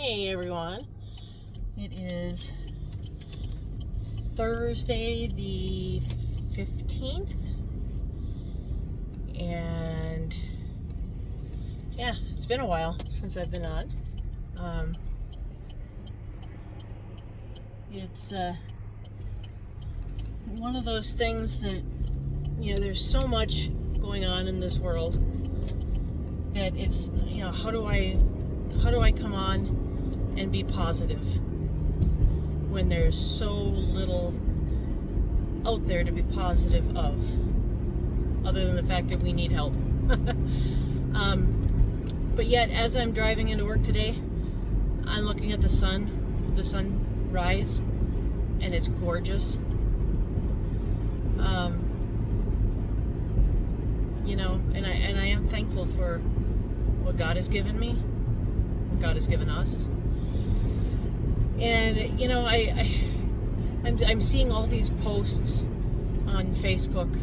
Hey everyone, it is Thursday the 15th, and yeah, it's been a while since I've been on. It's one of those things that, there's so much going on in this world that it's, how do I come on and be positive when there's so little out there to be positive of, other than the fact that we need help. But yet, as I'm driving into work today, I'm looking at the sun rise, and it's gorgeous. And I am thankful for what God has given me, what God has given us. And I'm seeing all these posts on Facebook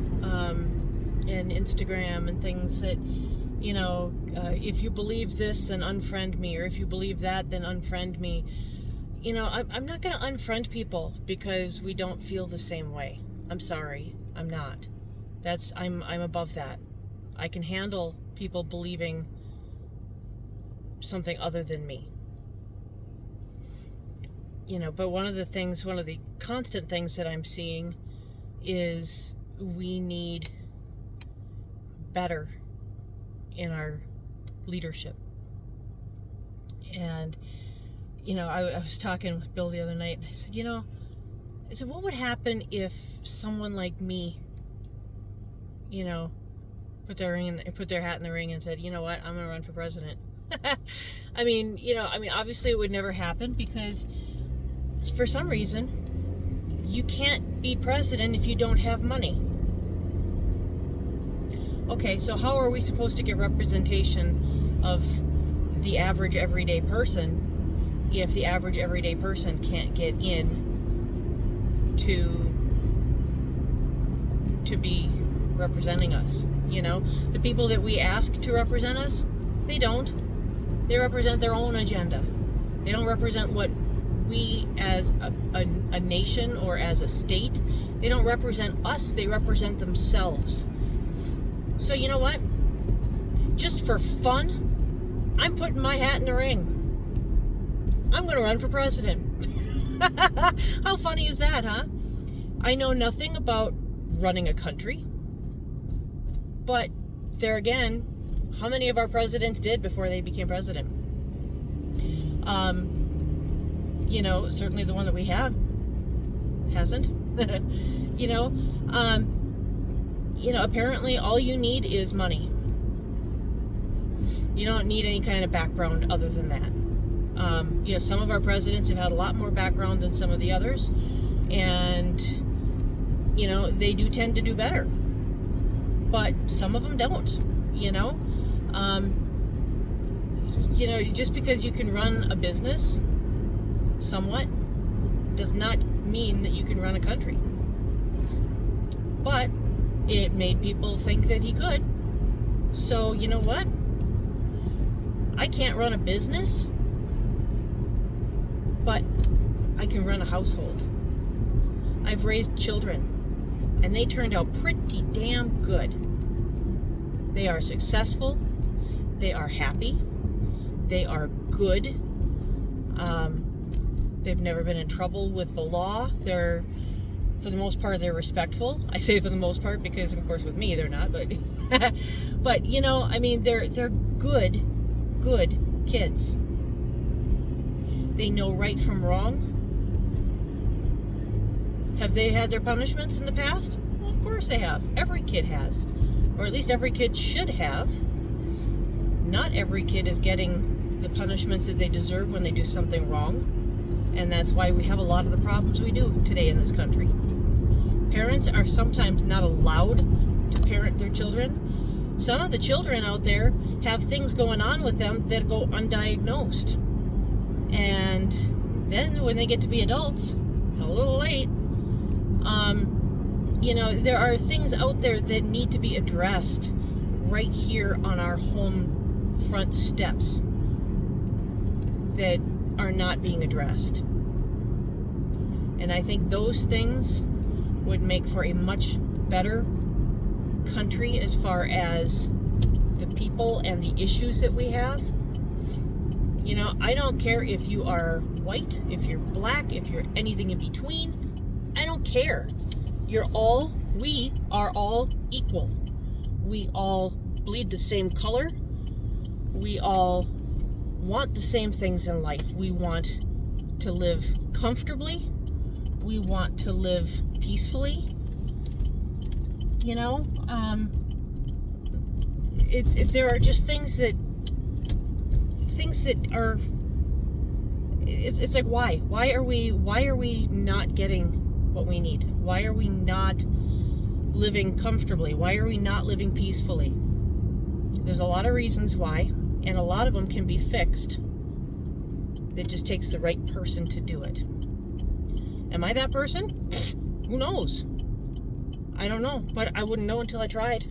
and Instagram and things that, if you believe this, then unfriend me, or if you believe that, then unfriend me. I'm not going to unfriend people because we don't feel the same way. I'm sorry, I'm not. I'm above that. I can handle people believing something other than me. But one of the constant things that I'm seeing is we need better in our leadership. And, I was talking with Bill the other night, and I said, what would happen if someone like me, put their hat in the ring and said, you know what, I'm going to run for president. Obviously it would never happen because for some reason you can't be president if you don't have money. Okay, so how are we supposed to get representation of the average everyday person if the average everyday person can't get in to be representing us? The people that we ask to represent us, they don't. They represent their own agenda. They don't represent what we as a nation or as a state, they don't represent us, they represent themselves. So you know what? Just for fun, I'm putting my hat in the ring. I'm going to run for president. How funny is that, huh? I know nothing about running a country. But there again, how many of our presidents did before they became president? Certainly the one that we have hasn't. Apparently all you need is money. You don't need any kind of background other than that. Some of our presidents have had a lot more background than some of the others, and they do tend to do better. But some of them don't, just because you can run a business somewhat does not mean that you can run a country. But it made people think that he could. So, you know what? I can't run a business, but I can run a household. I've raised children, and they turned out pretty damn good. They are successful. They are happy. They are good. They've never been in trouble with the law. For the most part, they're respectful. I say for the most part because, of course, with me, they're not. But, they're good kids. They know right from wrong. Have they had their punishments in the past? Well, of course they have. Every kid has. Or at least every kid should have. Not every kid is getting the punishments that they deserve when they do something wrong. And that's why we have a lot of the problems we do today in this country. Parents are sometimes not allowed to parent their children. Some of the children out there have things going on with them that go undiagnosed. And then when they get to be adults, it's a little late. There are things out there that need to be addressed right here on our home front steps that are not being addressed. And I think those things would make for a much better country as far as the people and the issues that we have. You know, I don't care if you are white, if you're black, if you're anything in between. I don't care. We are all equal. We all bleed the same color. We all want the same things in life. We want to live comfortably. We want to live peacefully. You know, there are just things that are. It's like, why are we not getting what we need? Why are we not living comfortably? Why are we not living peacefully? There's a lot of reasons why, and a lot of them can be fixed. It just takes the right person to do it. Am I that person? Who knows? I don't know, but I wouldn't know until I tried.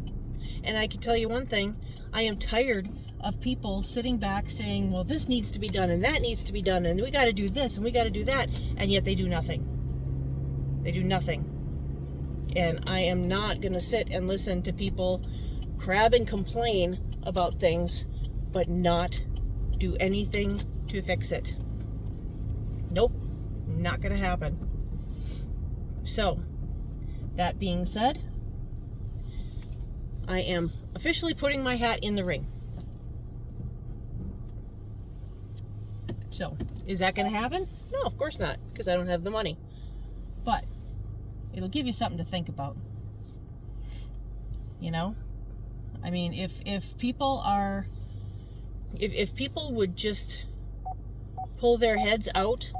And I can tell you one thing, I am tired of people sitting back saying, well, this needs to be done and that needs to be done and we got to do this and we got to do that, and yet they do nothing. They do nothing. And I am not going to sit and listen to people crab and complain about things but not do anything to fix it. Nope, not going to happen. So, that being said, I am officially putting my hat in the ring. So, is that going to happen? No, of course not, because I don't have the money. But it'll give you something to think about. You know? I mean, if people would just pull their heads out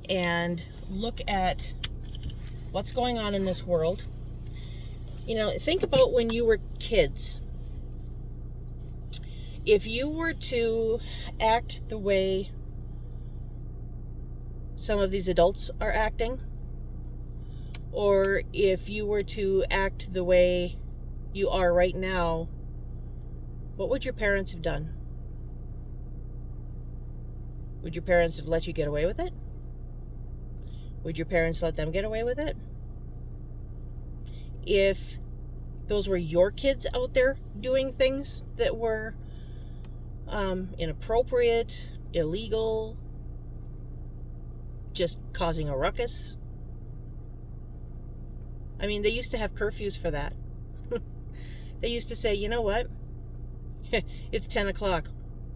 and look at what's going on in this world. You know, think about when you were kids. If you were to act the way some of these adults are acting, or if you were to act the way you are right now, what would your parents have done? Would your parents have let you get away with it? Would your parents let them get away with it? If those were your kids out there doing things that were inappropriate, illegal, just causing a ruckus. I mean, they used to have curfews for that. They used to say, you know what? It's 10 o'clock.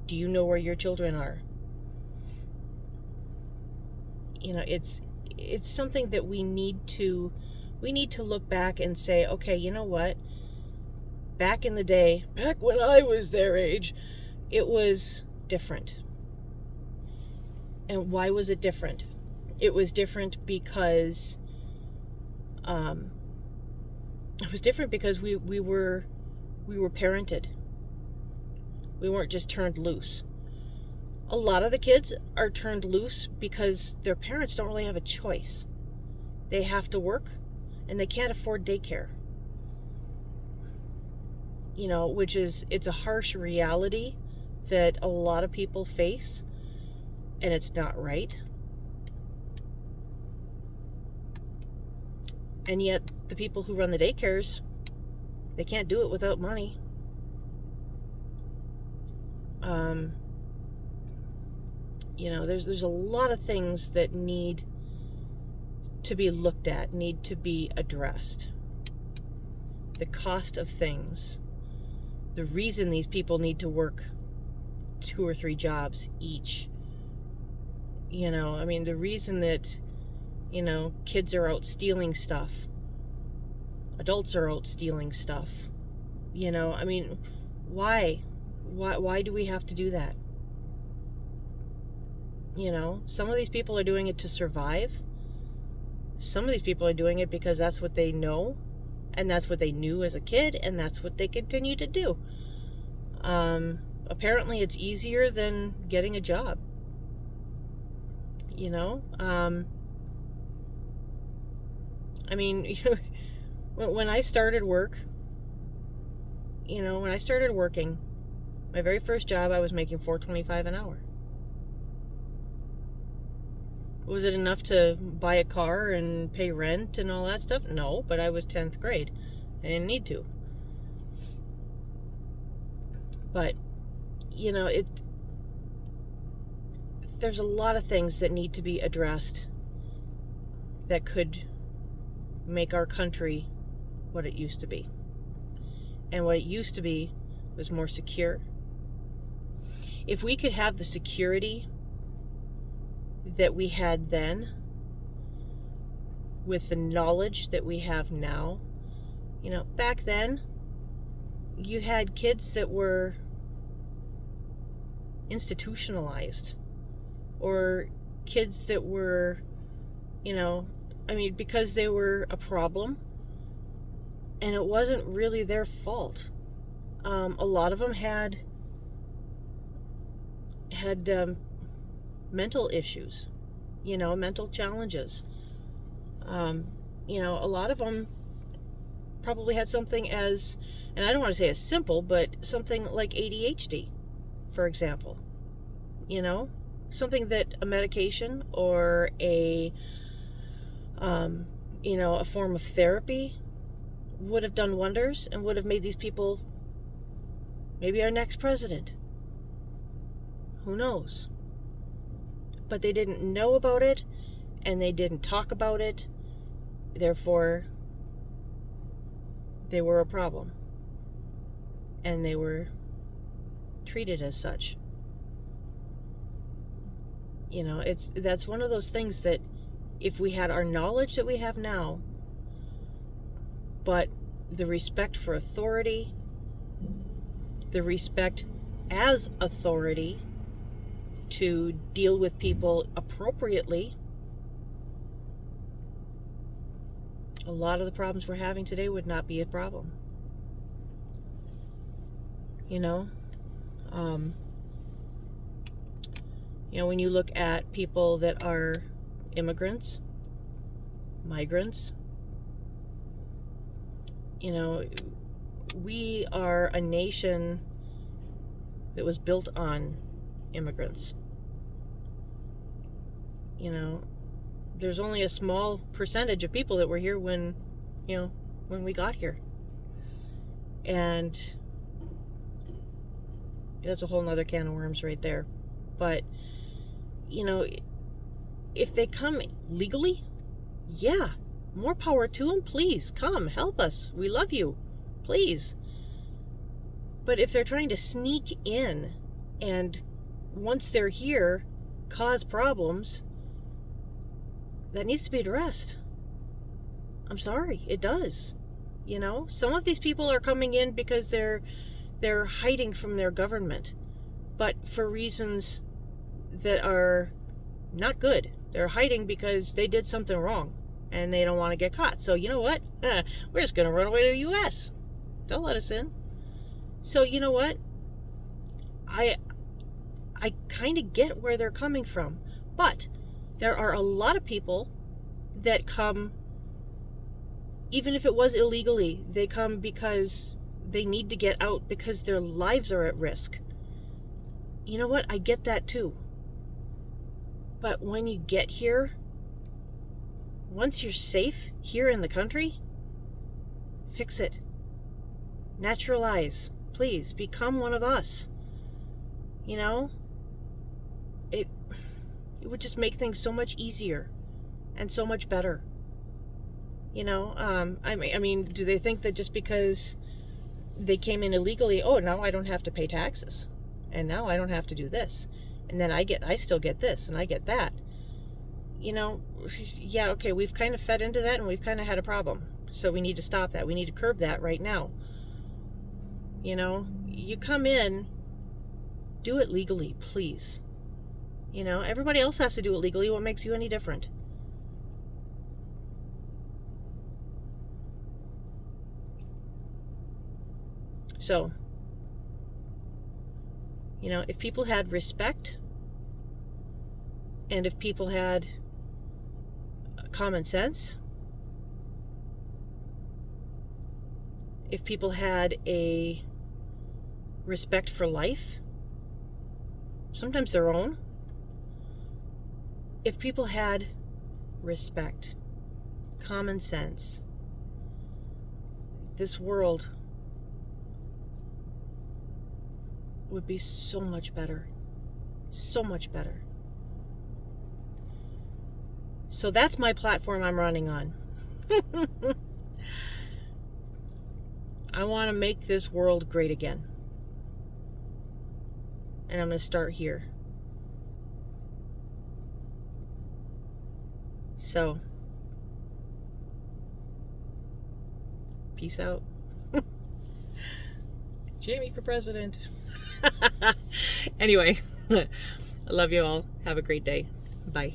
Do you know where your children are? You know, it's something that we need to look back and say, okay, you know what? Back in the day, back when I was their age, it was different. And why was it different? It was different because we were parented. We weren't just turned loose. A lot of the kids are turned loose because their parents don't really have a choice. They have to work and they can't afford daycare. You know, it's a harsh reality that a lot of people face, and it's not right. And yet, the people who run the daycares, they can't do it without money. You know, there's a lot of things that need to be looked at, need to be addressed. The cost of things, the reason these people need to work 2 or 3 jobs each. You know, I mean, the reason that, you know, kids are out stealing stuff, adults are out stealing stuff. You know, I mean, why do we have to do that? You know, some of these people are doing it to survive. Some of these people are doing it because that's what they know, and that's what they knew as a kid, and that's what they continue to do. Apparently it's easier than getting a job. You know? I mean, when I started work, you know, when I started working, my very first job, I was making $4.25 an hour. Was it enough to buy a car and pay rent and all that stuff? No, but I was 10th grade. I didn't need to. But, there's a lot of things that need to be addressed that could make our country what it used to be. And what it used to be was more secure. If we could have the security that we had then with the knowledge that we have now, back then you had kids that were institutionalized, or kids that were, because they were a problem, and it wasn't really their fault. A lot of them had mental issues, mental challenges. A lot of them probably had something as, and I don't want to say as simple, but something like ADHD, for example. Something that a medication or a form of therapy would have done wonders and would have made these people maybe our next president. Who knows? But they didn't know about it, and they didn't talk about it. Therefore, they were a problem. And they were treated as such. That's one of those things that if we had our knowledge that we have now, but the respect for authority, the respect as authority to deal with people appropriately, a lot of the problems we're having today would not be a problem. When you look at people that are immigrants, migrants, we are a nation that was built on immigrants. There's only a small percentage of people that were here when we got here. And that's a whole nother can of worms right there. But, if they come legally, yeah, more power to them. Please come help us. We love you. Please. But if they're trying to sneak in and once they're here cause problems, that needs to be addressed. I'm sorry, it does. Some of these people are coming in because they're hiding from their government, but for reasons that are not good. They're hiding because they did something wrong and they don't want to get caught. So you know what? We're just going to run away to the U.S. They'll let us in. So you know what? I kind of get where they're coming from, but there are a lot of people that come, even if it was illegally, they come because they need to get out because their lives are at risk. You know what? I get that too. But when you get here, once you're safe here in the country, fix it. Naturalize. Please, become one of us. It would just make things so much easier and so much better. Do they think that just because they came in illegally, now I don't have to pay taxes, and now I don't have to do this, and then I still get this and I get that? Yeah, okay, we've kind of fed into that and we've kind of had a problem. So we need to stop that. We need to curb that right now. You come in, do it legally, please. Everybody else has to do it legally. What makes you any different? So, if people had respect, and if people had common sense, if people had a respect for life, sometimes their own, if people had respect, common sense, this world would be so much better. So much better. So that's my platform I'm running on. I want to make this world great again. And I'm going to start here. So, peace out. Jaime for president. Anyway, I love you all. Have a great day. Bye.